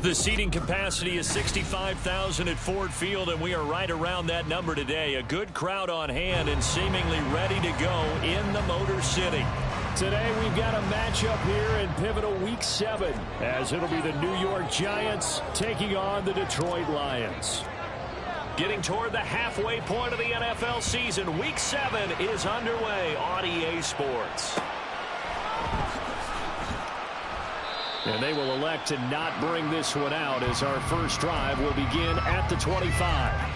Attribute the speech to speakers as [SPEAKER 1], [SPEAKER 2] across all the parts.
[SPEAKER 1] The seating capacity is 65,000 at Ford Field, and we are right around that number today. A good crowd on hand and seemingly ready to go in the Motor City.
[SPEAKER 2] Today we've got a matchup here in pivotal Week 7, as it'll be the New York Giants taking on the Detroit Lions.
[SPEAKER 1] Getting toward the halfway point of the NFL season, Week 7 is underway on EA Sports.
[SPEAKER 2] And they will elect to not bring this one out, as our first drive will begin at the 25.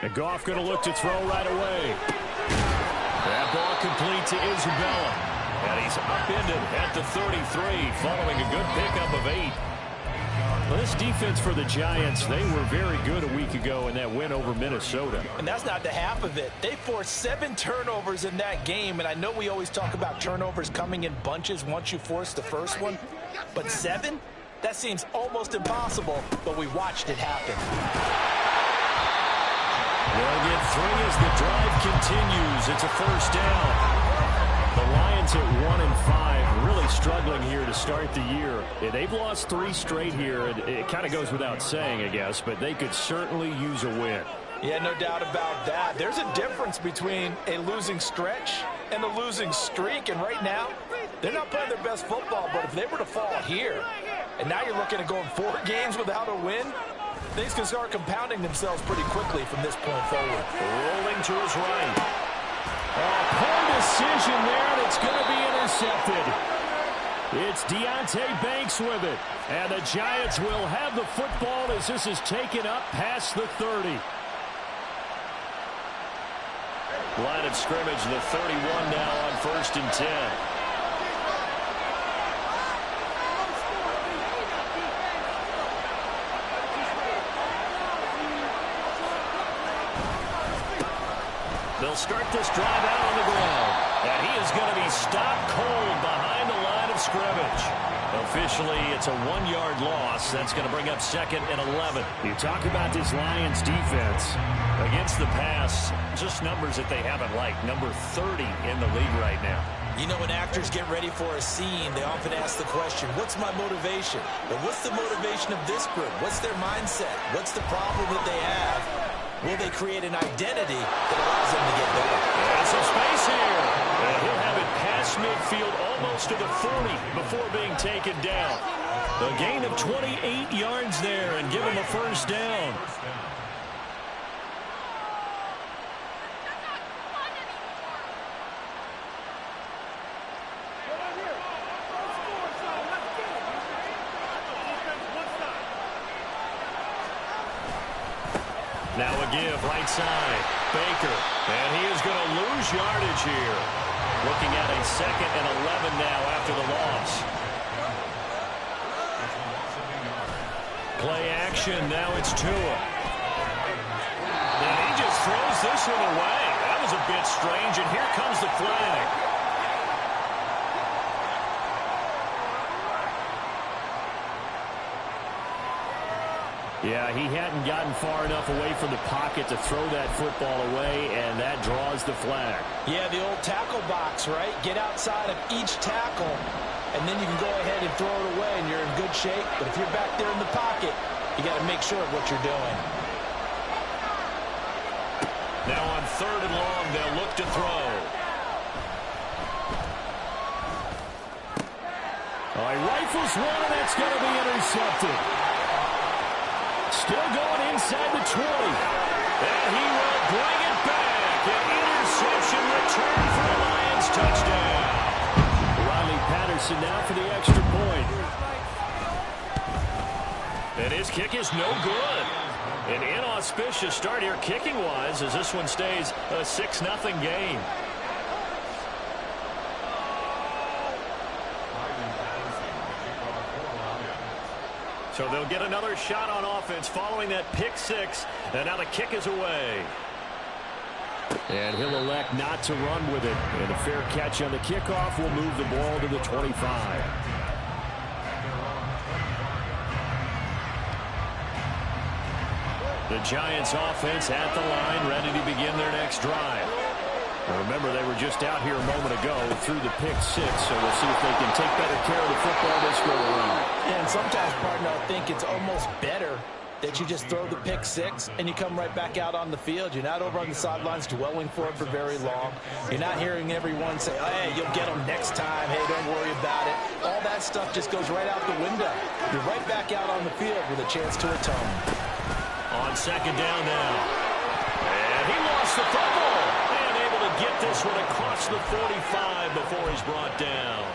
[SPEAKER 2] And Goff going to look to throw right away. That ball complete to Isabella. And he's upended at the 33 following a good pickup of 8. Well, this defense for the Giants, they were very good a week ago in that win over Minnesota.
[SPEAKER 3] And that's not the half of it. They forced 7 turnovers in that game. And I know we always talk about turnovers coming in bunches once you force the first one. But 7? That seems almost impossible, but we watched it happen.
[SPEAKER 1] They'll get 3 as the drive continues. It's a first down.
[SPEAKER 2] The Lions at 1-5, really struggling here to start the year. They've lost 3 straight here. It kind of goes without saying, I guess, but they could certainly use a win.
[SPEAKER 3] Yeah, no doubt about that. There's a difference between a losing stretch and a losing streak, and right now, they're not playing their best football, but if they were to fall here, and now you're looking at going 4 games without a win, things can start compounding themselves pretty quickly from this point forward.
[SPEAKER 1] Rolling to his right.
[SPEAKER 2] Poor decision there, and it's going to be intercepted. It's Deonte Banks with it. And the Giants will have the football as this is taken up past the 30.
[SPEAKER 1] Line of scrimmage, the 31 now on 1st and 10. They'll start this drive out on the ground. And he is going to be stopped cold behind the line of scrimmage. Officially, it's a 1-yard loss. That's going to bring up 2nd and 11.
[SPEAKER 2] You talk about this Lions defense.
[SPEAKER 1] Against the pass, just numbers that they haven't liked. Number 30 in the league right now.
[SPEAKER 3] You know, when actors get ready for a scene, they often ask the question, what's my motivation? But what's the motivation of this group? What's their mindset? What's the problem that they have? Will they create an identity that allows them to get better?
[SPEAKER 1] There's some space here. And he'll have it past midfield almost to the 40 before being taken down. A gain of 28 yards there and give him a first down. Now a give right side. Baker. And he is going to lose yardage here. Looking at a 2nd and 11 now after the loss. Play action. Now it's Tua. And he just throws this one away. That was a bit strange. And here comes the flag.
[SPEAKER 2] Yeah, he hadn't gotten far enough away from the pocket to throw that football away, and that draws the flag.
[SPEAKER 3] Yeah, the old tackle box, right? Get outside of each tackle, and then you can go ahead and throw it away, and you're in good shape. But if you're back there in the pocket, you got to make sure of what you're doing.
[SPEAKER 1] Now on 3rd and long, they'll look to throw.
[SPEAKER 2] He rifles one, and that's going to be intercepted. Still going inside the 20.
[SPEAKER 1] And he will bring it back. An interception return for a Lions touchdown.
[SPEAKER 2] Riley Patterson now for the extra point.
[SPEAKER 1] And his kick is no good. An inauspicious start here kicking-wise as this one stays a 6-0 game. So they'll get another shot on offense following that pick 6. And now the kick is away.
[SPEAKER 2] And he'll elect not to run with it. And a fair catch on the kickoff will move the ball to the 25. The Giants offense at the line, ready to begin their next drive. Now remember, they were just out here a moment ago through the pick 6, so we'll see if they can take better care of the football this go around.
[SPEAKER 3] And sometimes, partner, I think it's almost better that you just throw the pick 6 and you come right back out on the field. You're not over on the sidelines dwelling for it for very long. You're not hearing everyone say, hey, you'll get them next time. Hey, don't worry about it. All that stuff just goes right out the window. You're right back out on the field with a chance to atone.
[SPEAKER 1] On second down now. And he lost the football. And able to get this one across the 45 before he's brought down.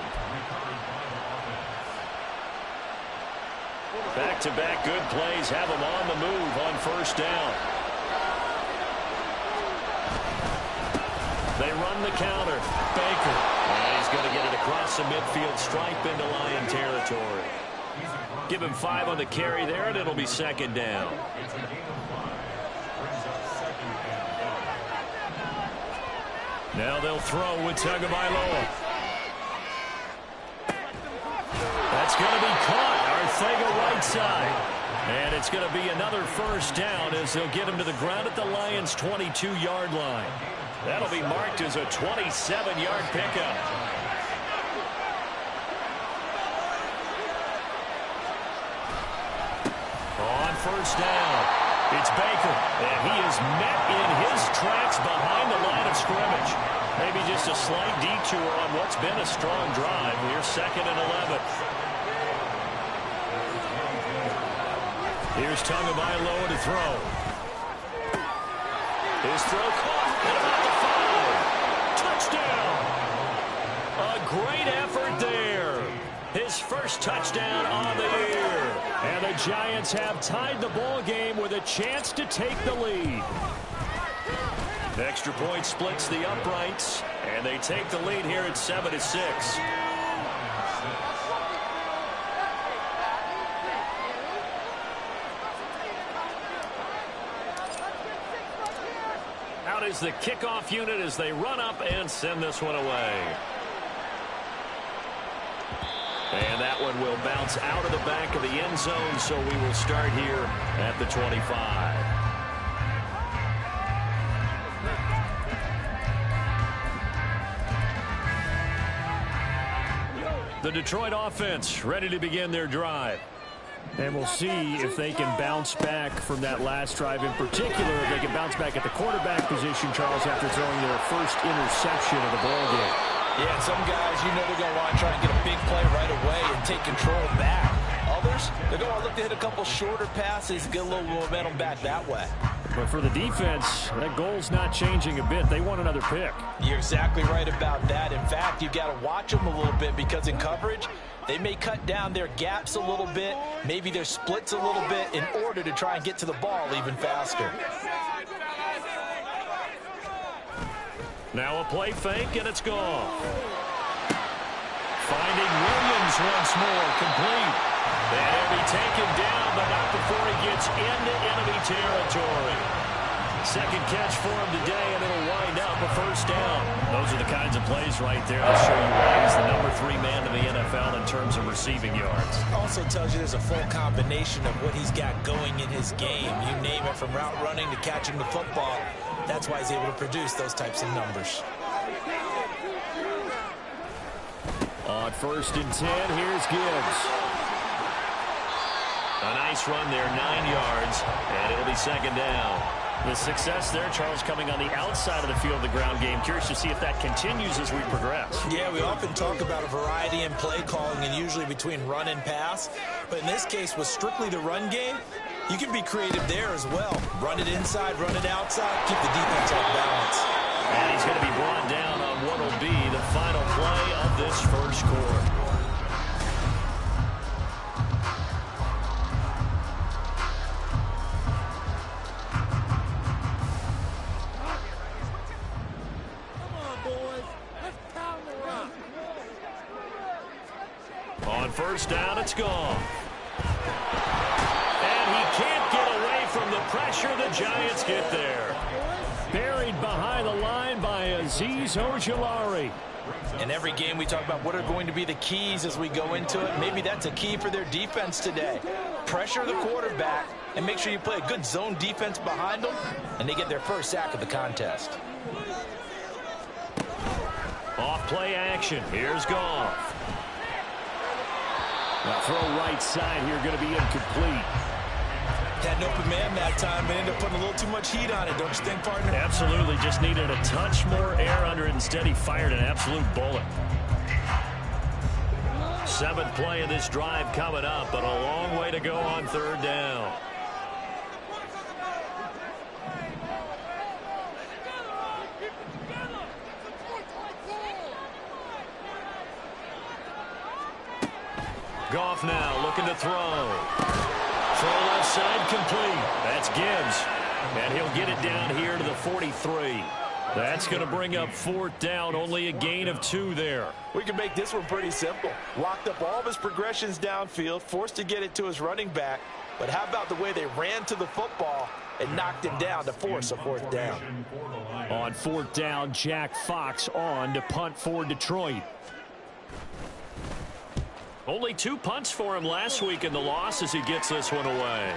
[SPEAKER 1] Back-to-back good plays have him on the move on first down. They run the counter. Baker. And he's going to get it across the midfield stripe into Lion territory. Give him 5 on the carry there, and it'll be second down. Now they'll throw with Tagovailoa. That's going to be caught. Arcega right side. And it's going to be another first down as they'll get him to the ground at the Lions' 22-yard line. That'll be marked as a 27-yard pickup. On first down, it's Baker, and he is met in his tracks behind the line of scrimmage. Maybe just a slight detour on what's been a strong drive. We're second and 11. Here's Tagovailoa to throw. His throw caught at about the 5. Touchdown. A great effort there. His first touchdown on the year. And the Giants have tied the ball game with a chance to take the lead. The extra point splits the uprights, and they take the lead here at 7-6. Out is the kickoff unit as they run up and send this one away. And that one will bounce out of the back of the end zone, so we will start here at the 25. The Detroit offense ready to begin their drive. And we'll see if they can bounce back from that last drive in particular, if they can bounce back at the quarterback position, Charles, after throwing their first interception of the ballgame.
[SPEAKER 3] Yeah, some guys, you know they're going to want to try and get a big play right away and take control back. Others, they're going to look to hit a couple shorter passes, get a little momentum back that way.
[SPEAKER 2] But for the defense, that goal's not changing a bit. They want another pick.
[SPEAKER 3] You're exactly right about that. In fact, you've got to watch them a little bit because in coverage, they may cut down their gaps a little bit, maybe their splits a little bit in order to try and get to the ball even faster.
[SPEAKER 1] Now a play fake, and it's gone. Finding Williams once more, complete. And he'll be taken down, but not before he gets into enemy territory. Second catch for him today, and it'll wind up a first down. Those are the kinds of plays right there that show you why he's the #3 man in the NFL in terms of receiving yards.
[SPEAKER 3] Also tells you there's a full combination of what he's got going in his game. You name it, from route running to catching the football. That's why he's able to produce those types of numbers.
[SPEAKER 2] On first and 10, here's Gibbs.
[SPEAKER 1] A nice run there, 9 yards, and it'll be second down.
[SPEAKER 2] The success there, Charles, coming on the outside of the field of the ground game. Curious to see if that continues as we progress.
[SPEAKER 3] Yeah, we often talk about a variety in play calling and usually between run and pass. But in this case, with strictly the run game, you can be creative there as well. Run it inside, run it outside, keep the defense off balance.
[SPEAKER 1] And he's going to be brought down on what will be the final play of this first quarter. On first down, it's gone. And he can't get away from the pressure. The Giants get there.
[SPEAKER 2] buried behind the line by Azeez Ojulari.
[SPEAKER 3] In every game we talk about what are going to be the keys as we go into it. Maybe that's a key for their defense today. Pressure the quarterback and make sure you play a good zone defense behind them, and they get their first sack of the contest.
[SPEAKER 1] Off play action. Here's Goff.
[SPEAKER 2] Now throw right side here going to be incomplete.
[SPEAKER 3] Had an open man that time and ended up putting a little too much heat on it, don't you think, partner?
[SPEAKER 1] Absolutely. Just needed a touch more air under it. Instead, he fired an absolute bullet. 7th play of this drive coming up, but a long way to go on 3rd down. Goff now looking to throw. Throw left side complete. That's Gibbs. And he'll get it down here to the 43. That's going to bring up 4th down. Only a gain of 2 there.
[SPEAKER 3] We can make this one pretty simple. Locked up all of his progressions downfield, forced to get it to his running back. But how about the way they ran to the football and knocked him down to force a 4th down?
[SPEAKER 2] On 4th down, Jack Fox on to punt for Detroit.
[SPEAKER 1] Only 2 punts for him last week in the loss as he gets this one away.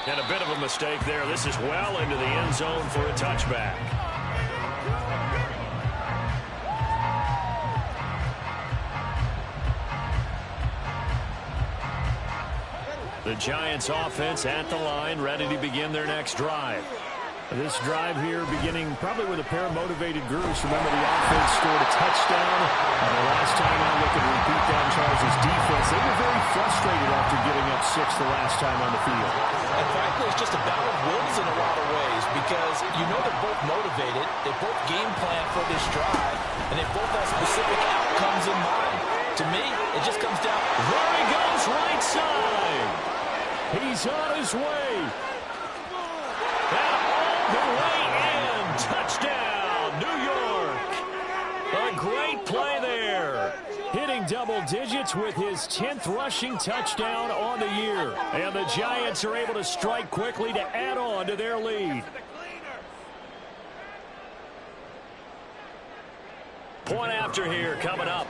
[SPEAKER 1] And a bit of a mistake there. This is well into the end zone for a touchback. The Giants offense at the line, ready to begin their next drive.
[SPEAKER 2] This drive here beginning probably with a pair of motivated groups. Remember, the offense scored a touchdown. And the last time I look at repeat down Charles' defense, they were very frustrated after giving up 6 the last time on the field.
[SPEAKER 3] And frankly, it's just a battle of wills in a lot of ways because you know they're both motivated. They both game plan for this drive, and they both have specific outcomes in mind. To me, it just comes down.
[SPEAKER 1] There he goes, right side.
[SPEAKER 2] He's on his way.
[SPEAKER 1] The way in. Touchdown, New York. A great play there.
[SPEAKER 2] Hitting double digits with his 10th rushing touchdown on the year. And the Giants are able to strike quickly to add on to their lead.
[SPEAKER 1] Point after here coming up.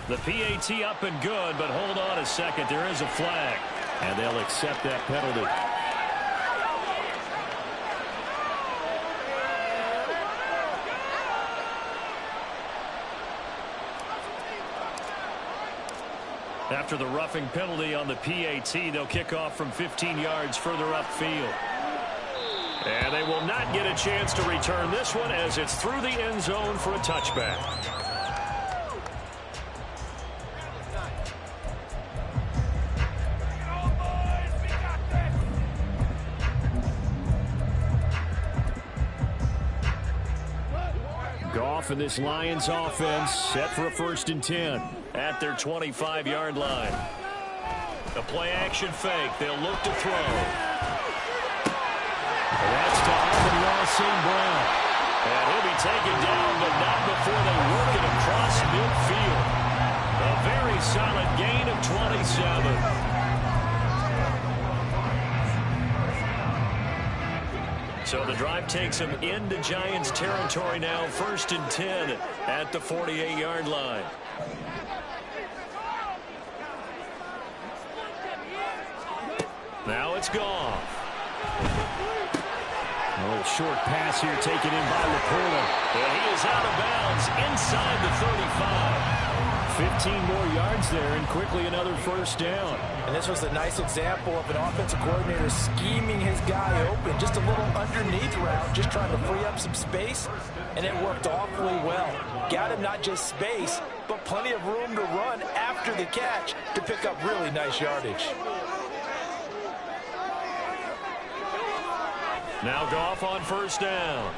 [SPEAKER 1] The PAT up and good, but hold on a second. There is a flag.
[SPEAKER 2] And they'll accept that penalty.
[SPEAKER 1] After the roughing penalty on the PAT, they'll kick off from 15 yards further upfield. And they will not get a chance to return this one as it's through the end zone for a touchback.
[SPEAKER 2] Goff and this Lions offense set for a 1st and 10
[SPEAKER 1] at their 25-yard line. A play-action fake. They'll look to throw.
[SPEAKER 2] That's to Amon-Ra St. Brown.
[SPEAKER 1] And he'll be taken down, but not before they work it across midfield. A very solid gain of 27. So the drive takes them into Giants territory now. 1st and 10 at the 48-yard line. Now it's gone.
[SPEAKER 2] A little short pass here taken in by LaPorta.
[SPEAKER 1] And he is out of bounds inside the 35.
[SPEAKER 2] 15 more yards there and quickly another 1st down.
[SPEAKER 3] And this was a nice example of an offensive coordinator scheming his guy open. Just a little underneath route, just trying to free up some space, and it worked awfully well. Got him not just space, but plenty of room to run after the catch to pick up really nice yardage.
[SPEAKER 1] Now Goff on 1st down.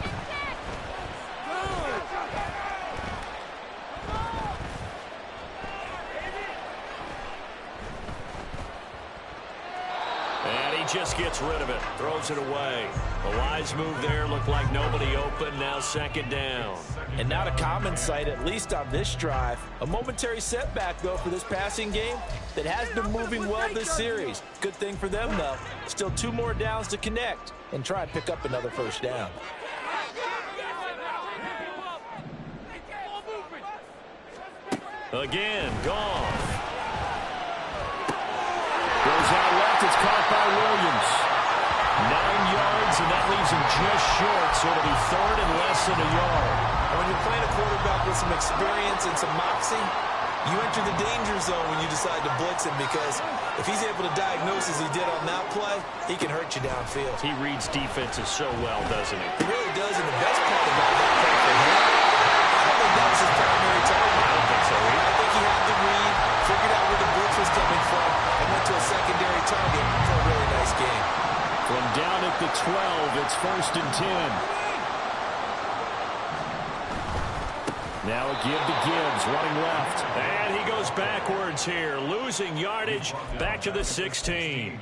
[SPEAKER 1] And he just gets rid of it. Throws it away. The wise move there. Looked like nobody open. Now second down.
[SPEAKER 3] And not a common sight, at least on this drive. A momentary setback, though, for this passing game that has been moving well this series. Good thing for them, though. Still 2 more downs to connect and try and pick up another first down.
[SPEAKER 1] Again, Goff. Goes out left. It's caught by Williams. 9 yards, and that leaves him just short, so it'll be third and less than a yard.
[SPEAKER 3] And when you're playing a quarterback with some experience and some moxie, you enter the danger zone when you decide to blitz him, because if he's able to diagnose as he did on that play, he can hurt you downfield.
[SPEAKER 1] He reads defenses so well, doesn't he?
[SPEAKER 3] He really does, and the best part about that play for him, I don't think that was his primary target.
[SPEAKER 1] I don't think so either.
[SPEAKER 3] I think he had the read, figured out where the blitz was coming from, and went to a secondary target for a really nice game.
[SPEAKER 1] From down at the 12, it's 1st and 10. Now a give to Gibbs, running left. And he goes backwards here, losing yardage back to the 16.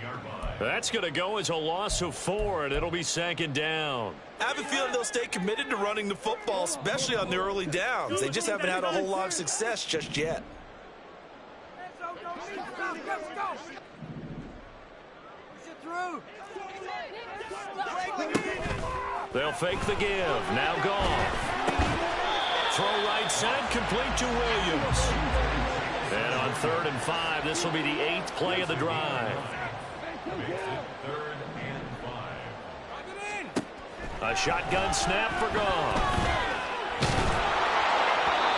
[SPEAKER 1] That's going to go as a loss of 4, and it'll be second down.
[SPEAKER 3] I have a feeling they'll stay committed to running the football, especially on the early downs. They just haven't had a whole lot of success just yet.
[SPEAKER 1] They'll fake the give. Now Goff. Throw right side, complete to Williams. And on 3rd and 5, this will be the 8th play of the drive. A shotgun snap for Goff.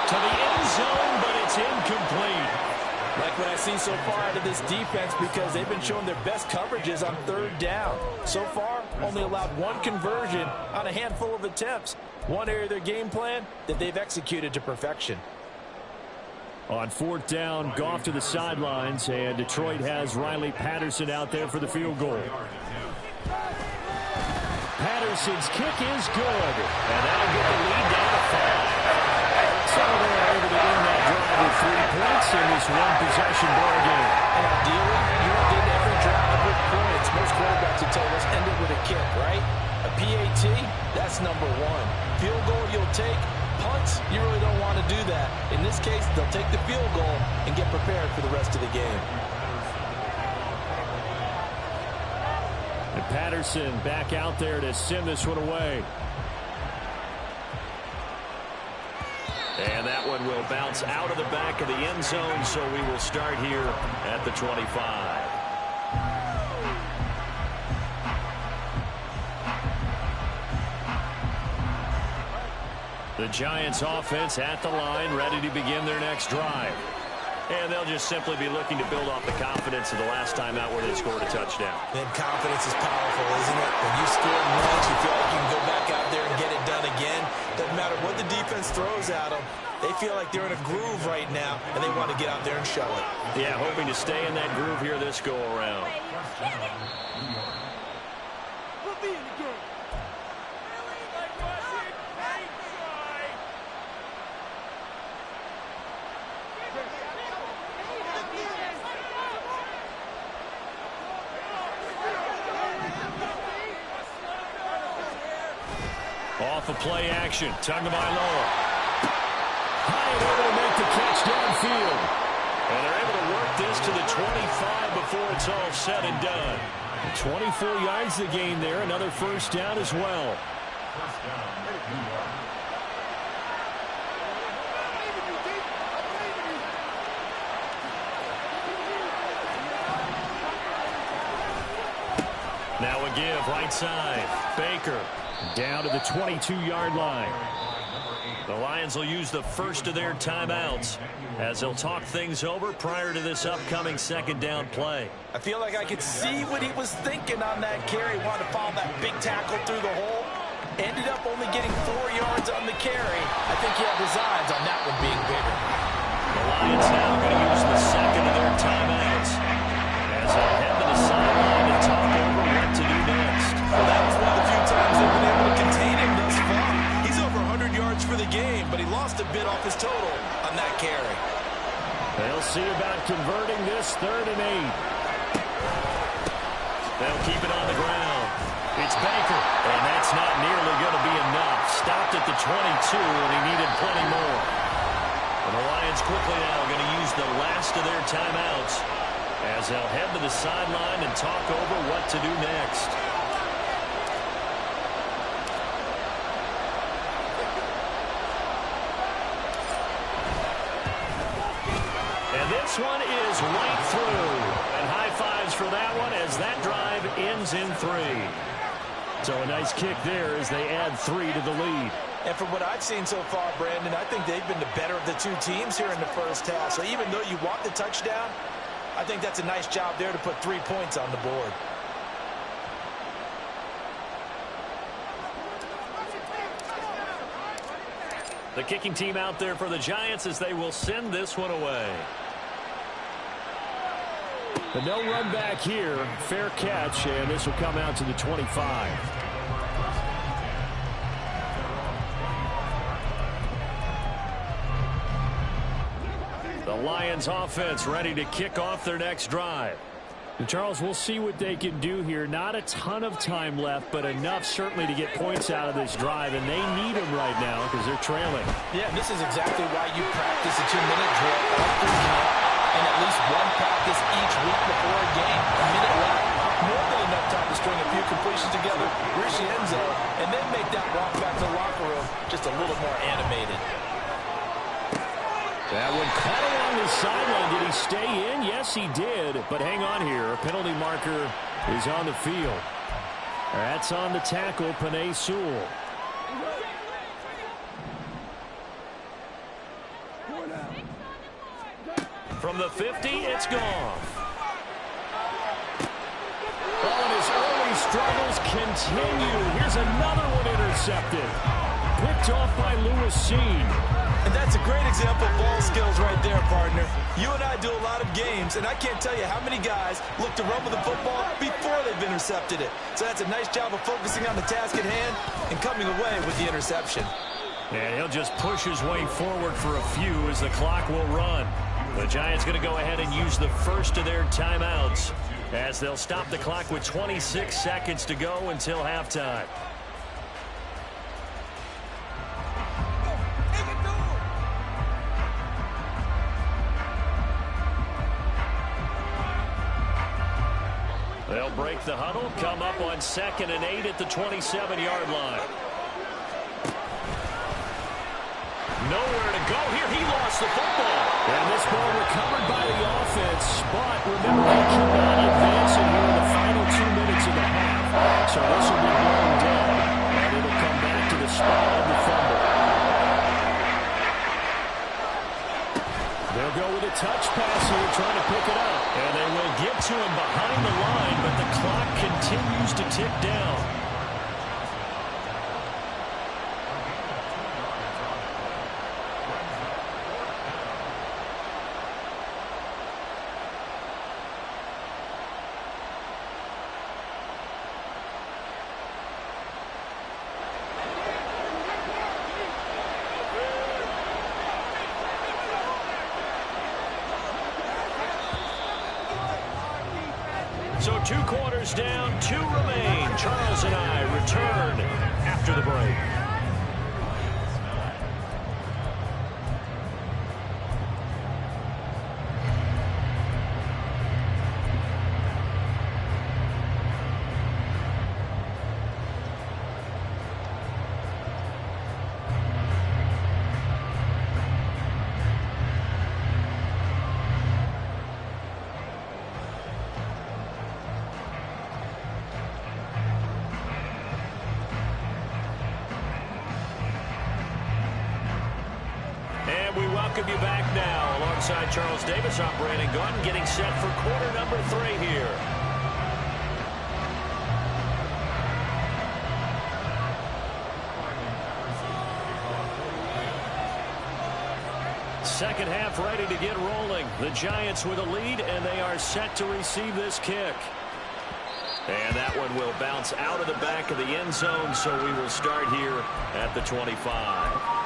[SPEAKER 1] To the end zone, but it's incomplete. Like what I see so far out of this defense, because they've been showing their best coverages on 3rd down. So far, only allowed 1 conversion on a handful of attempts. One area of their game plan that they've executed to perfection. On 4th down, Goff to the sidelines, and Detroit has Riley Patterson out there for the field goal. Patterson's kick is good, and that'll get the lead down to 5. So they're able to win that drive with 3 points in this one-possession ball game. And ideally, you want to get every drive with points. Most quarterbacks would tell us end it with a kick, right? A PAT, that's number 1. Field goal you'll take. Punts, you really don't want to do that. In this case, they'll take the field goal and get prepared for the rest of the game. And Patterson back out there to send this one away. And that one will bounce out of the back of the end zone, so we will start here at the 25. The Giants offense at the line, ready to begin their next drive. And they'll just simply be looking to build off the confidence of the last time out where they scored a touchdown. And confidence is powerful, isn't it? When you score once, you feel like you can go back out there and get it done again. Doesn't matter what the defense throws at them. They feel like they're in a groove right now, and they want to get out there and show it. Yeah, hoping to stay in that groove here this go-around. Off of play action, Tagovailoa. High and able to make the catch downfield. And they're able to work this to the 25 before it's all said and done. 24 yards the gain there, another first down as well. Now a give, right side. Baker down to the 22-yard line. The Lions will use the first of their timeouts as they'll talk things over prior to this upcoming second down play. I feel like I could see what he was thinking on that carry. Wanted to follow that big tackle through the hole. Ended up only getting 4 yards on the carry. I think he had designs on that one being bigger. The Lions now going to use the second of their timeouts as they head to the sideline and talk over what to do next. Well, that was one of the few times they've been able to contain him thus far. He's over 100 yards for the game, but he lost a bit off his total on that carry. They'll see about converting this 3rd and 8. They'll keep it on the ground. It's Baker, and that's not nearly going to be enough. Stopped at the 22, and he needed plenty more. And the Lions quickly now going to use the last of their timeouts as they'll head to the sideline and talk over what to do next. And this one is right through. And high fives for that one as that drive ends in 3. So a nice kick there as they add 3 to the lead.
[SPEAKER 3] And from what I've seen so far, Brandon, I think they've been the better of the two teams here in the first half. So even though you want the touchdown, I think that's a nice job there to put 3 points on the board.
[SPEAKER 1] The kicking team out there for the Giants as they will send this one away.
[SPEAKER 2] But no run back here. Fair catch, and this will come out to the 25. The Lions offense ready to kick off their next drive. And Charles, we'll see what they can do here. Not a ton of time left, but enough certainly to get points out of this drive, and they need them right now because they're trailing.
[SPEAKER 3] Yeah, this is exactly why you practice a 2-minute drill all through camp and at least one practice each week before a game. A minute left, more than enough time to string a few completions together, reach the end zone, and then make that walk back to the locker room just a little more animated.
[SPEAKER 2] That one caught along the sideline. Did he stay in? Yes, he did. But hang on here. A penalty marker is on the field. That's on the tackle, Penei Sewell.
[SPEAKER 1] From the 50, it's gone.
[SPEAKER 2] Oh, and his early struggles continue. Here's another one intercepted. Picked off by Lewis Cine.
[SPEAKER 3] And that's a great example of ball skills right there, partner. You and I do a lot of games, and I can't tell you how many guys look to run with the football before they've intercepted it. So that's a nice job of focusing on the task at hand and coming away with the interception.
[SPEAKER 1] And he'll just push his way forward for a few as the clock will run. The Giants going to go ahead and use the first of their timeouts as they'll stop the clock with 26 seconds to go until halftime. They'll break the huddle, come up on 2nd and 8 at the 27-yard line. Nowhere to go here. He lost the football.
[SPEAKER 2] And this ball recovered by the offense. But remember, they cannot advance it here in the final 2 minutes of the half. So this will be blown down, and it'll come back to the spot of the fumble. They'll go with a touch pass here, trying to pick it up.
[SPEAKER 1] And they will get to him behind the line, but the clock continues to tick down. So 2 quarters down, 2 remain. Charles and I return after the break. Welcome you back now alongside Charles Davis. I'm Brandon Gaudin getting set for quarter number 3 here. Second half ready to get rolling. The Giants with a lead, and they are set to receive this kick. And that one will bounce out of the back of the end zone, so we will start here at the 25.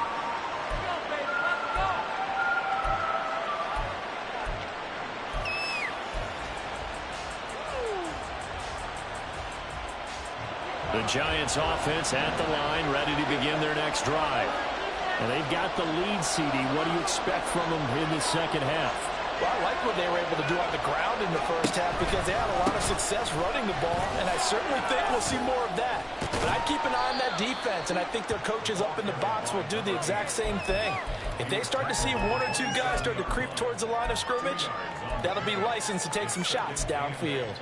[SPEAKER 1] The Giants offense at the line, ready to begin their next drive. And they've got the lead, CD. What do you expect from them in the second half?
[SPEAKER 3] Well, I like what they were able to do on the ground in the first half because they had a lot of success running the ball, and I certainly think we'll see more of that. But I keep an eye on that defense, and I think their coaches up in the box will do the exact same thing. If they start to see one or two guys start to creep towards the line of scrimmage, that'll be licensed to take some shots downfield.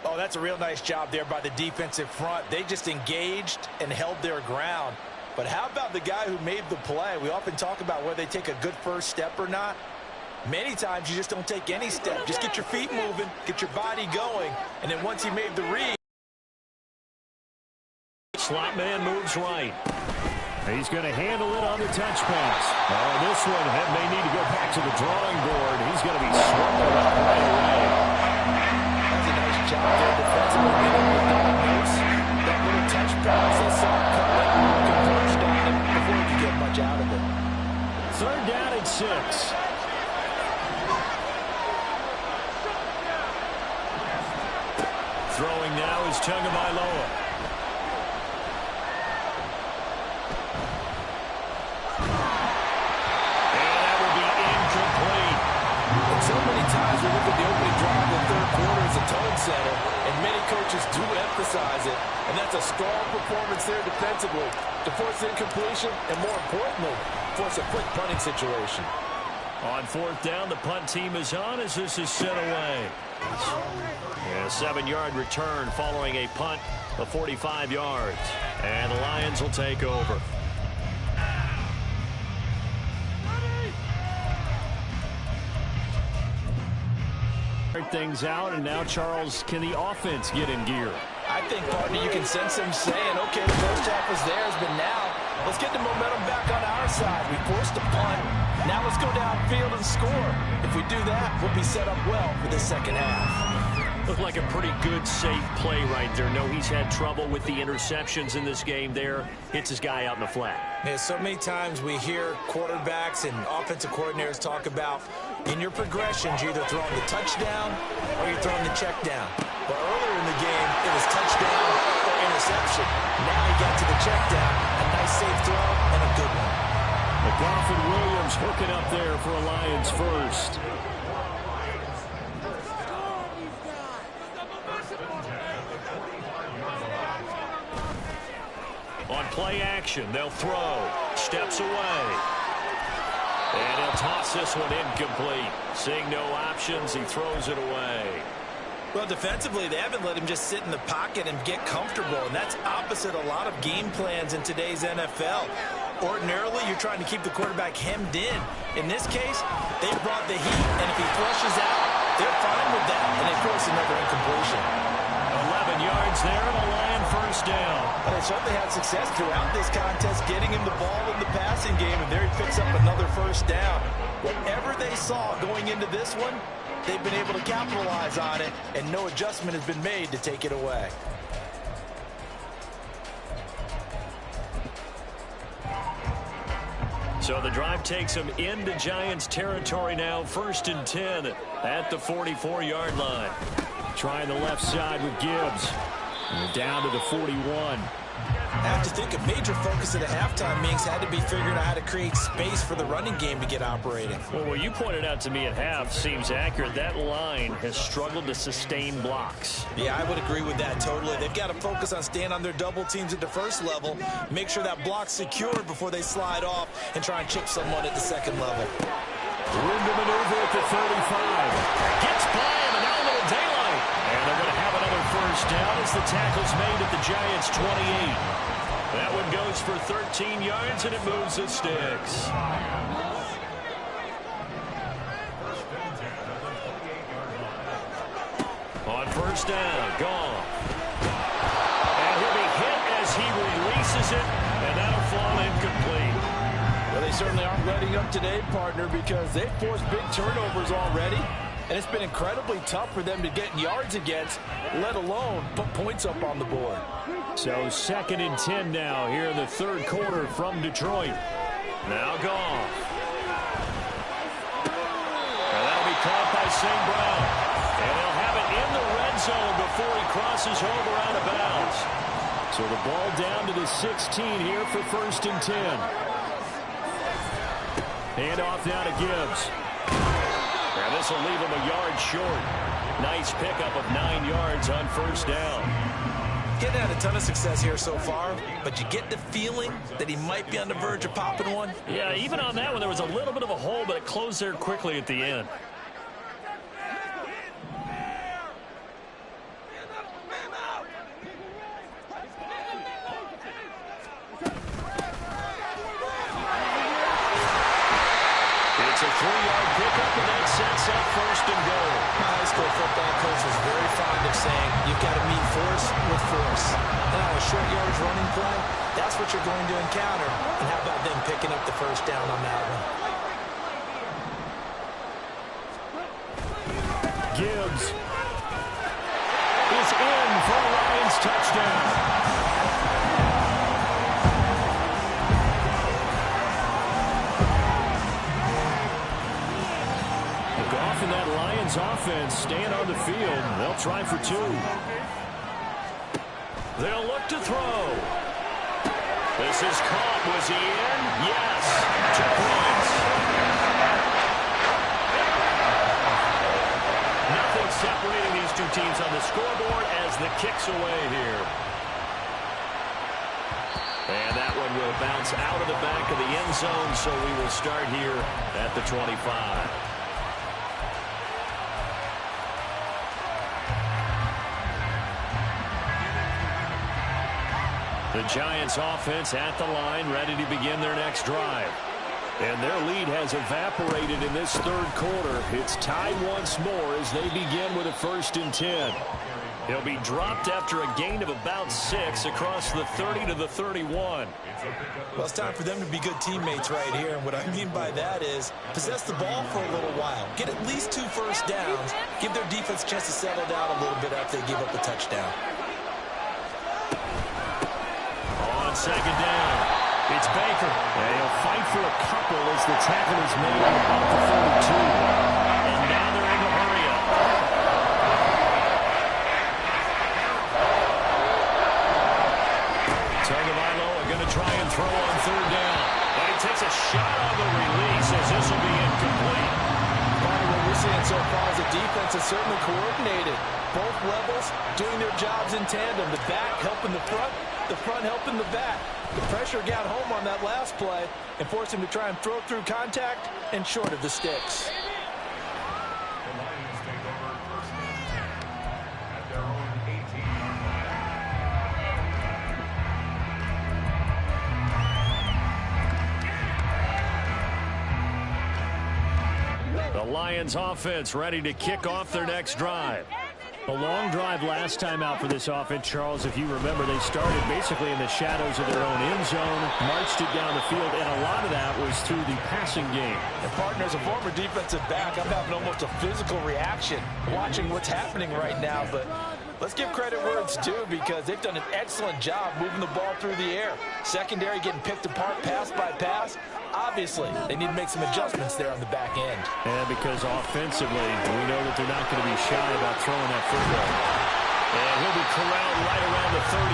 [SPEAKER 3] Oh, that's a real nice job there by the defensive front. They just engaged and held their ground. But how about the guy who made the play? We often talk about whether they take a good first step or not. Many times you just don't take any step. Just get your feet moving, get your body going, and then once he made the read.
[SPEAKER 1] Slot man moves right. He's going to handle it on the touch pass. Oh, this one may need to go back to the drawing board. He's going to be swallowed up right away.
[SPEAKER 3] That's a nice job there defensively. That little touch pass, they saw it coming, converged on him before he could get much out of it.
[SPEAKER 1] Third down and 6. Throwing now is Tagovailoa. And that will be incomplete.
[SPEAKER 3] And so many times we look at the opening drive in the third quarter as a tone setter, and many coaches do emphasize it, and that's a strong performance there defensively to force incompletion and, more importantly, force a quick punting situation.
[SPEAKER 1] On fourth down, the punt team is on as this is sent away. A 7-yard return following a punt of 45 yards. And the Lions will take over. Things out, and now, Charles, can the offense get in gear?
[SPEAKER 3] I think, partner, you can sense them saying, okay, the first half was theirs, but now let's get the momentum back on our side. We forced a punt. Now let's go downfield and score. If we do that, we'll be set up well for the second half.
[SPEAKER 1] Looked like a pretty good, safe play right there. No, he's had trouble with the interceptions in this game there. Hits his guy out in the flat.
[SPEAKER 3] Yeah, so many times we hear quarterbacks and offensive coordinators talk about in your progressions, you're either throwing the touchdown or you're throwing the check down. But earlier in the game, it was touchdown or interception. Now he got to the check down. A nice safe throw and a good one.
[SPEAKER 1] McGough and Williams hooking up there for a Lions first. On play action, they'll throw. Steps away. And he'll toss this one incomplete. Seeing no options, he throws it away.
[SPEAKER 3] Well, defensively, they haven't let him just sit in the pocket and get comfortable, and that's opposite a lot of game plans in today's NFL. Ordinarily, you're trying to keep the quarterback hemmed in. In this case, they brought the heat, and if he flushes out, they're fine with that, and they force another incompletion.
[SPEAKER 1] 11 yards there, and a Lion first down.
[SPEAKER 3] But they certainly had success throughout this contest, getting him the ball in the passing game, and there he picks up another first down. Whatever they saw going into this one, they've been able to capitalize on it, and no adjustment has been made to take it away.
[SPEAKER 1] So the drive takes them into Giants territory now, 1st and 10 at the 44-yard line. Trying the left side with Gibbs. And down to the 41.
[SPEAKER 3] I have to think a major focus at the halftime, Minks, had to be figuring out how to create space for the running game to get operating.
[SPEAKER 1] Well, what you pointed out to me at half seems accurate. That line has struggled to sustain blocks.
[SPEAKER 3] Yeah, I would agree with that totally. They've got to focus on staying on their double teams at the first level, make sure that block's secured before they slide off and try and chip someone at the second level.
[SPEAKER 1] Room to maneuver at the 35. Gets by him, and now a little daylight. And they're going to have another first down as the tackle's made at the Giants' 28. That one goes for 13 yards, and it moves the sticks. On first down, Goff. And he'll be hit as he releases it, and that'll fall incomplete.
[SPEAKER 3] Well, they certainly aren't letting up today, partner, because they've forced big turnovers already, and it's been incredibly tough for them to get yards against, let alone put points up on the board.
[SPEAKER 1] So 2nd and 10 now here in the third quarter from Detroit. Now Goff. And that'll be caught by St. Brown. And he'll have it in the red zone before he crosses over out of bounds.
[SPEAKER 2] So the ball down to the 16 here for 1st and 10. Hand off now to Gibbs. And this will leave him a yard short. Nice pickup of 9 yards on 1st down.
[SPEAKER 3] Getting had a ton of success here so far, but you get the feeling that he might be on the verge of popping one.
[SPEAKER 1] Yeah, even on that one, there was a little bit of a hole, but it closed there quickly at the end. It's a 3-yard pickup, and that sets up 1st and goal.
[SPEAKER 3] My high school football coach was very fond of saying, you've got to meet force with force. Now, a short yardage running play, that's what you're going to encounter. And how about them picking up the 1st down on that one?
[SPEAKER 2] Gibbs is in for a Lions touchdown. Goff and that Lions offense staying on the field. They'll try for 2.
[SPEAKER 1] They'll look to throw. This is caught. Was he in? Yes. 2 points. Nothing separating these two teams on the scoreboard as the kick's away here. And that one will bounce out of the back of the end zone, so we will start here at the 25. The Giants offense at the line, ready to begin their next drive. And their lead has evaporated in this 3rd quarter. It's tied once more as they begin with a 1st and 10. He'll be dropped after a gain of about 6 across the 30 to the 31.
[SPEAKER 3] Well, it's time for them to be good teammates right here. And what I mean by that is possess the ball for a little while. Get at least 2 1st downs. Give their defense a chance to settle down a little bit after they give up a touchdown.
[SPEAKER 1] On 2nd down, it's Baker.
[SPEAKER 2] And he'll fight for a couple as the tackle is made at about the 32.
[SPEAKER 1] And now they're in the hurry up. Tagovailoa going to try and throw on 3rd down. But he takes a shot on the release as this will be incomplete.
[SPEAKER 3] Part of what we're seeing so far is the defense is certainly coordinated. Both levels doing their jobs in tandem. The back helping the front helping the back. The pressure got home on that last play and forced him to try and throw through contact and short of the sticks.
[SPEAKER 4] The Lions take over 1st down at their own 18-yard line.
[SPEAKER 1] The Lions offense ready to kick off their next drive.
[SPEAKER 2] A long drive last time out for this offense, Charles. If you remember, they started basically in the shadows of their own end zone, marched it down the field, and a lot of that was through the passing game.
[SPEAKER 3] And partner, as a former defensive back, I'm having almost a physical reaction watching what's happening right now. But let's give credit where it's due because they've done an excellent job moving the ball through the air. Secondary getting picked apart pass by pass. Obviously, they need to make some adjustments there on the back end.
[SPEAKER 2] And because offensively, we know that they're not going to be shy about throwing that football.
[SPEAKER 1] And he'll be corralled right around the 34.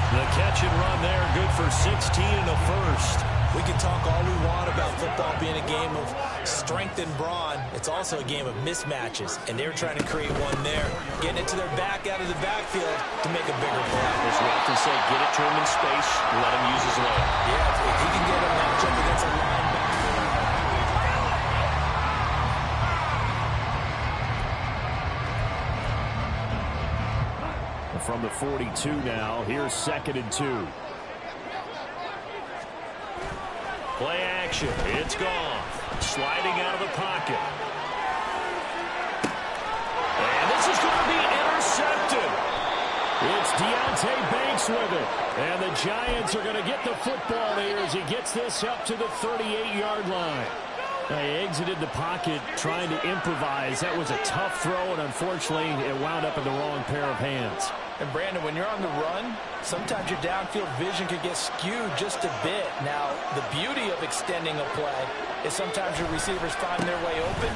[SPEAKER 1] The catch and run there, good for 16 and a 1st.
[SPEAKER 3] We can talk all we want about football being a game of strength and brawn. It's also a game of mismatches, and they're trying to create one there, getting it to their back out of the backfield to make a bigger play.
[SPEAKER 1] As we often say, get it to him in space, let him use his leg.
[SPEAKER 3] Yeah, if he can get a matchup against a linebacker.
[SPEAKER 2] From the 42 now, here's 2nd and 2.
[SPEAKER 1] Play action. It's gone. Sliding out of the pocket. And this is going to be intercepted.
[SPEAKER 2] It's Deonte Banks with it. And the Giants are going to get the football here as he gets this up to the 38-yard line. They exited the pocket trying to improvise. That was a tough throw, and unfortunately, it wound up in the wrong pair of hands.
[SPEAKER 3] And Brandon, when you're on the run, sometimes your downfield vision can get skewed just a bit. Now, the beauty of extending a play is sometimes your receivers find their way open,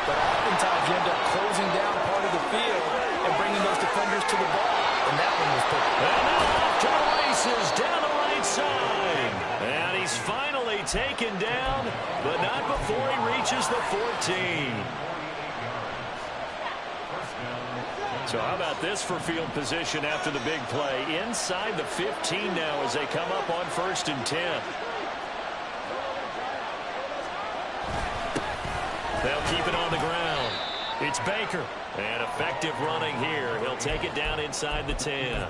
[SPEAKER 3] but oftentimes you end up closing down part of the field and bringing those defenders to the ball. And that one was picked.
[SPEAKER 1] And now off to the races down the right side. And he's finally taken down, but not before he reaches the 14. So how about this for field position after the big play? Inside the 15 now as they come up on 1st and 10. They'll keep it on the ground. It's Baker. And effective running here. He'll take it down inside the 10.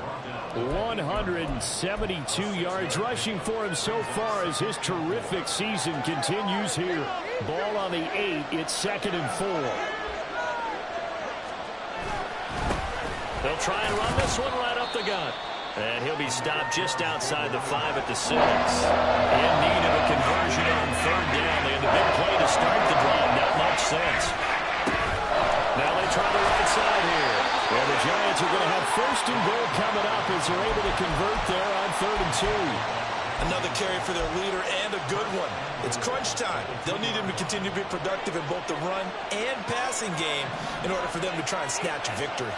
[SPEAKER 2] 172 yards rushing for him so far as his terrific season continues here. Ball on the 8. It's 2nd and 4.
[SPEAKER 1] They'll try and run this one right up the gut. And he'll be stopped just outside the 5 at the 6. In need of a conversion on 3rd down. They had the big play to start the drive. Not much sense. Now they try the right side here.
[SPEAKER 2] Well, the Giants are going to have 1st and goal coming up as they're able to convert there on 3rd and 2.
[SPEAKER 3] Another carry for their leader and a good one. It's crunch time. They'll need him to continue to be productive in both the run and passing game in order for them to try and snatch a victory.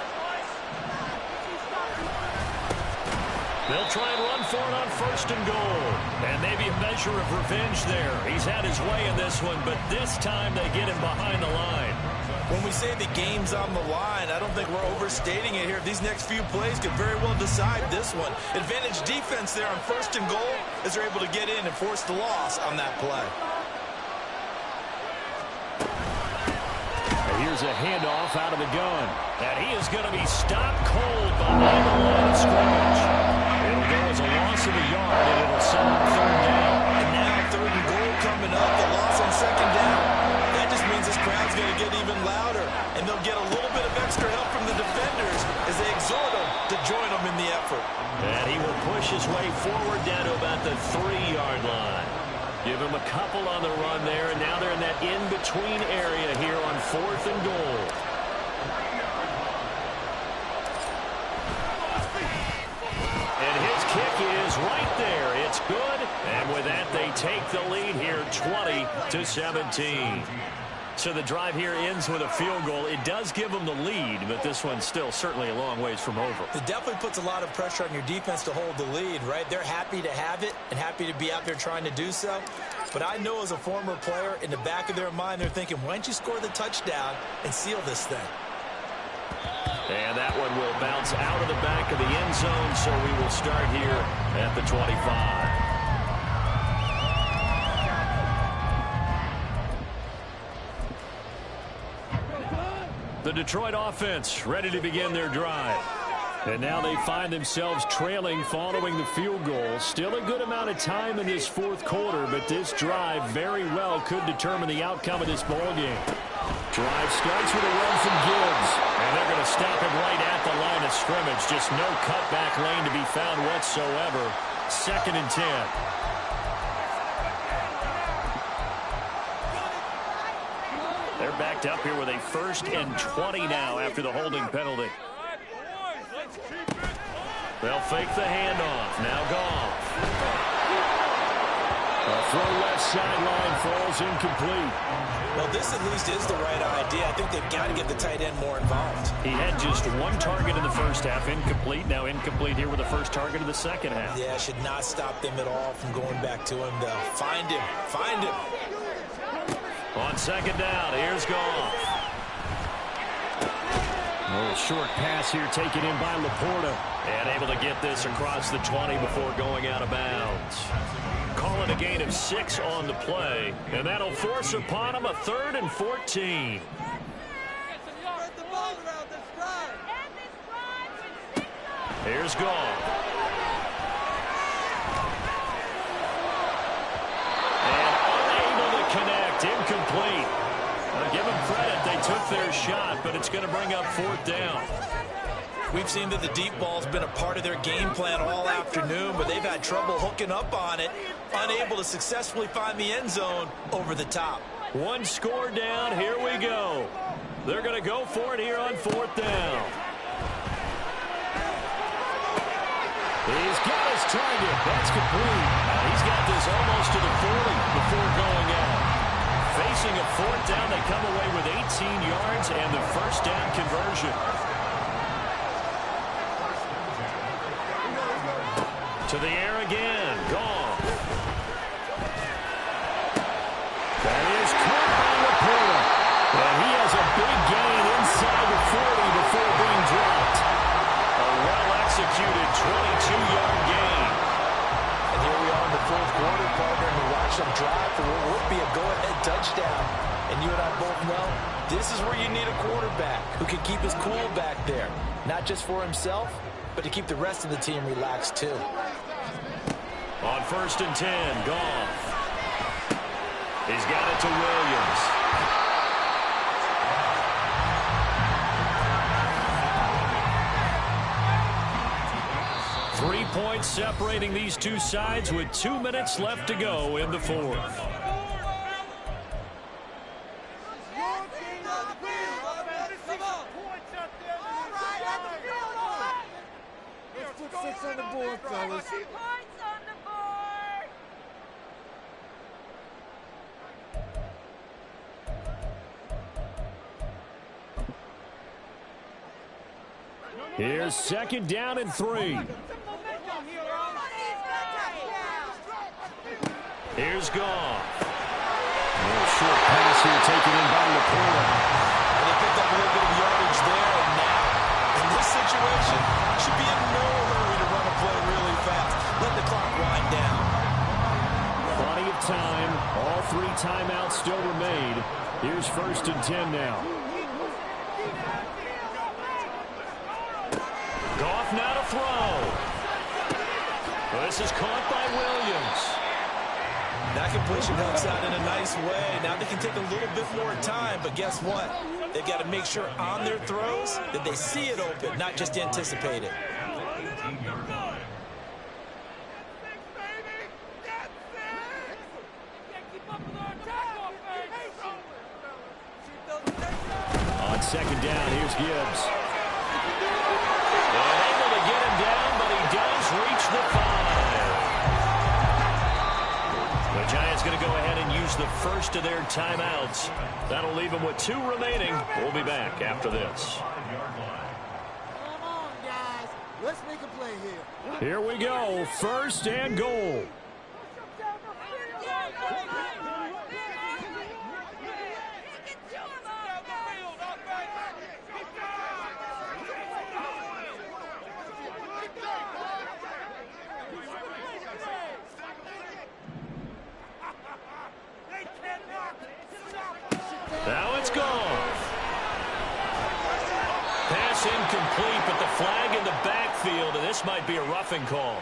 [SPEAKER 1] They'll try and run for it on 1st and goal. And maybe a measure of revenge there. He's had his way in this one, but this time they get him behind the line.
[SPEAKER 3] When we say the game's on the line, I don't think we're overstating it here. These next few plays could very well decide this one. Advantage defense there on 1st and goal as they're able to get in and force the loss on that play.
[SPEAKER 2] And here's a handoff out of the gun.
[SPEAKER 1] And he is going to be stopped cold behind the line of scrimmage. It'll go as a loss of a yard, and it'll send up 3rd down.
[SPEAKER 3] And now 3rd and goal coming up. The loss on 2nd down. That just means this crowd's going to get even louder. And they'll get a little bit of extra help from the defenders as they exhort them to join them in the effort.
[SPEAKER 1] And he will push his way forward down to about the 3-yard line. Give him a couple on the run there, and now they're in that in-between area here on 4th and goal. And his kick is right there. It's good. And with that, they take the lead here 20-17. So the drive here ends with a field goal. It does give them the lead, but this one's still certainly a long ways from over.
[SPEAKER 3] It definitely puts a lot of pressure on your defense to hold the lead, right? They're happy to have it and happy to be out there trying to do so. But I know as a former player, in the back of their mind, they're thinking, why don't you score the touchdown and seal this thing?
[SPEAKER 1] And that one will bounce out of the back of the end zone, so we will start here at the 25. The Detroit offense ready to begin their drive. And now they find themselves trailing following the field goal. Still a good amount of time in this 4th quarter, but this drive very well could determine the outcome of this ballgame. Drive starts with a run from Gibbs. And they're going to stop it right at the line of scrimmage. Just no cutback lane to be found whatsoever. 2nd and 10. They're backed up here with a 1st and 20 now after the holding penalty. They'll fake the handoff. Now Goff.
[SPEAKER 2] A throw left sideline falls incomplete.
[SPEAKER 3] Well, this at least is the right idea. I think they've got to get the tight end more involved.
[SPEAKER 1] He had just 1 target in the first half. Incomplete. Now incomplete here with the first target of the second half.
[SPEAKER 3] Yeah, should not stop them at all from going back to him, though. Find him. Find him.
[SPEAKER 1] On 2nd down, here's Goff.
[SPEAKER 2] A little short pass here taken in by Laporta.
[SPEAKER 1] And able to get this across the 20 before going out of bounds. Call it a gain of 6 on the play. And that'll force upon him a 3rd and 14. Here's Goff. Incomplete. Give them credit. They took their shot, but it's going to bring up 4th down.
[SPEAKER 3] We've seen that the deep ball's been a part of their game plan all afternoon, but they've had trouble hooking up on it, unable to successfully find the end zone over the top.
[SPEAKER 1] 1 score down. Here we go. They're going to go for it here on 4th down.
[SPEAKER 2] He's got his target. That's complete.
[SPEAKER 1] He's got this almost to the 40 before going out. Facing a 4th down, they come away with 18 yards and the 1st down conversion. To the air again. Gone. That is caught by Laporta. And he has a big gain inside the 40 before being dropped. A well-executed 22-yard gain.
[SPEAKER 3] And here we are in the fourth quarter, partner, and we watch them drive for what would be a go-ahead touchdown. And you and I both know this is where you need a quarterback who can keep his cool back there. Not just for himself, but to keep the rest of the team relaxed too.
[SPEAKER 1] On 1st and 10, Goff. He's got it to Williams. 3 points separating these two sides with 2 minutes left to go in the fourth.
[SPEAKER 5] On the board, fellas.
[SPEAKER 1] Here's 2nd down and 3. Here's Goff. Short pass here taken in by Laporta.
[SPEAKER 3] And they picked up a little bit of yardage there, and now, in this situation, should be in no hurry to run a play really fast. Let the clock wind down.
[SPEAKER 1] Plenty of time. All 3 timeouts still remain. Here's 1st and 10 now. Goff now to throw. This is caught by Williams.
[SPEAKER 3] That completion helps out in a nice way. Now they can take a little bit more time, but guess what? They've got to make sure on their throws that they see it open, not just anticipate it.
[SPEAKER 1] On 2nd down, here's Gibbs. And able to get him down, but he does reach the 5. The Giants going to go ahead and use the first of their timeouts. That'll leave them with 2 remaining. We'll be back after this.
[SPEAKER 5] Come on, guys. Let's make a play here.
[SPEAKER 1] Here we go. 1st and goal. Now it's Goff. Pass incomplete, but the flag in the backfield, and this might be a roughing call.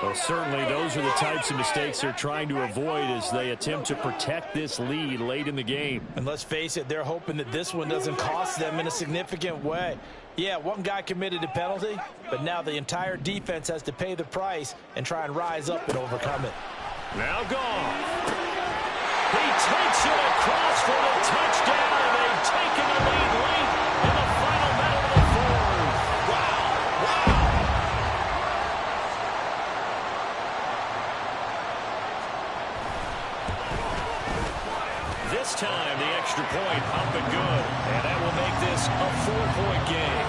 [SPEAKER 1] Well, certainly those are the types of mistakes they're trying to avoid as they attempt to protect this lead late in the game.
[SPEAKER 3] And let's face it, they're hoping that this one doesn't cost them in a significant way. Yeah, one guy committed a penalty, but now the entire defense has to pay the price and try and rise up and overcome it.
[SPEAKER 1] Now Goff. He takes it across for the touchdown, and they've taken the lead late in the final minute of the fourth. Wow. This time, the extra point up and good, and that will make this a 4-point game.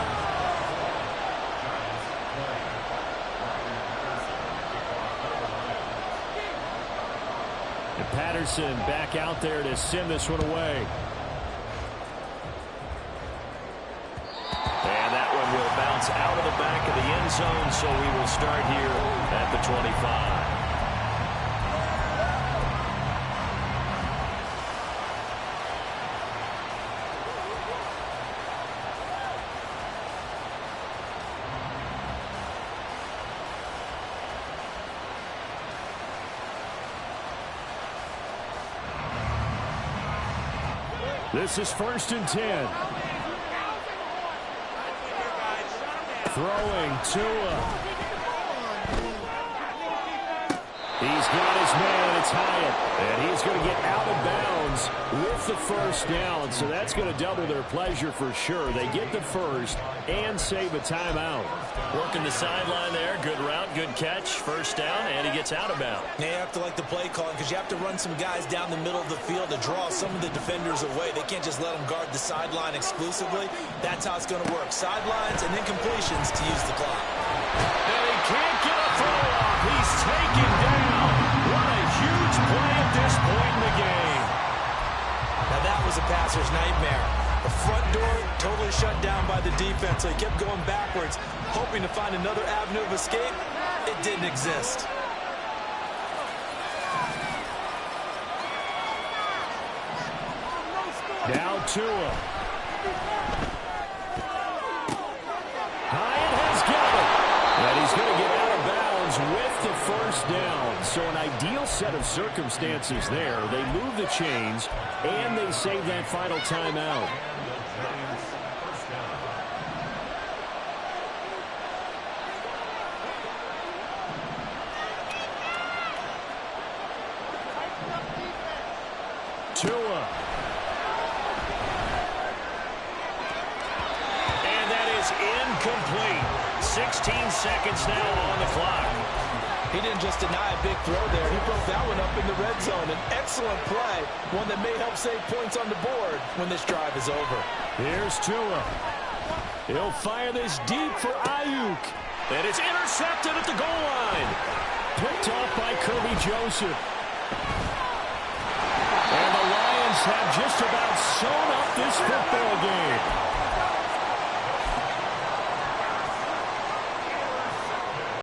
[SPEAKER 1] And Patterson back out there to send this one away. And that one will bounce out of the back of the end zone, so we will start here at the 25. This is 1st and 10. Throwing Tua. He's got his man. It's Hyatt. And he's going to get out of bounds with the first down. So that's going to double their pleasure for sure. They get the first and save a timeout. Working the sideline there. Good route, good catch. First down, and he gets out of bounds.
[SPEAKER 3] Now you have to like the play calling because you have to run some guys down the middle of the field to draw some of the defenders away. They can't just let them guard the sideline exclusively. That's how it's going to work. Sidelines and then completions to use the clock.
[SPEAKER 1] And he can't get a throw
[SPEAKER 3] That was a passer's nightmare. The front door totally shut down by the defense, so he kept going backwards, hoping to find another avenue of escape. It didn't exist.
[SPEAKER 2] Now Tua. Hyatt has got it. And he's going to get out of bounds with the first down. So an ideal set of circumstances there. They move the chains, and they save that final timeout. Tua. And that is incomplete. 16 seconds now on the clock.
[SPEAKER 3] He didn't just deny a big throw there. He broke that one up in the red zone. An excellent play, one that may help save points on the board when this drive is over.
[SPEAKER 2] Here's Tua. He'll fire this deep for Ayuk.
[SPEAKER 1] And it's intercepted at the goal line.
[SPEAKER 2] Picked off by Kirby Joseph. And the Lions have just about sewn up this football game.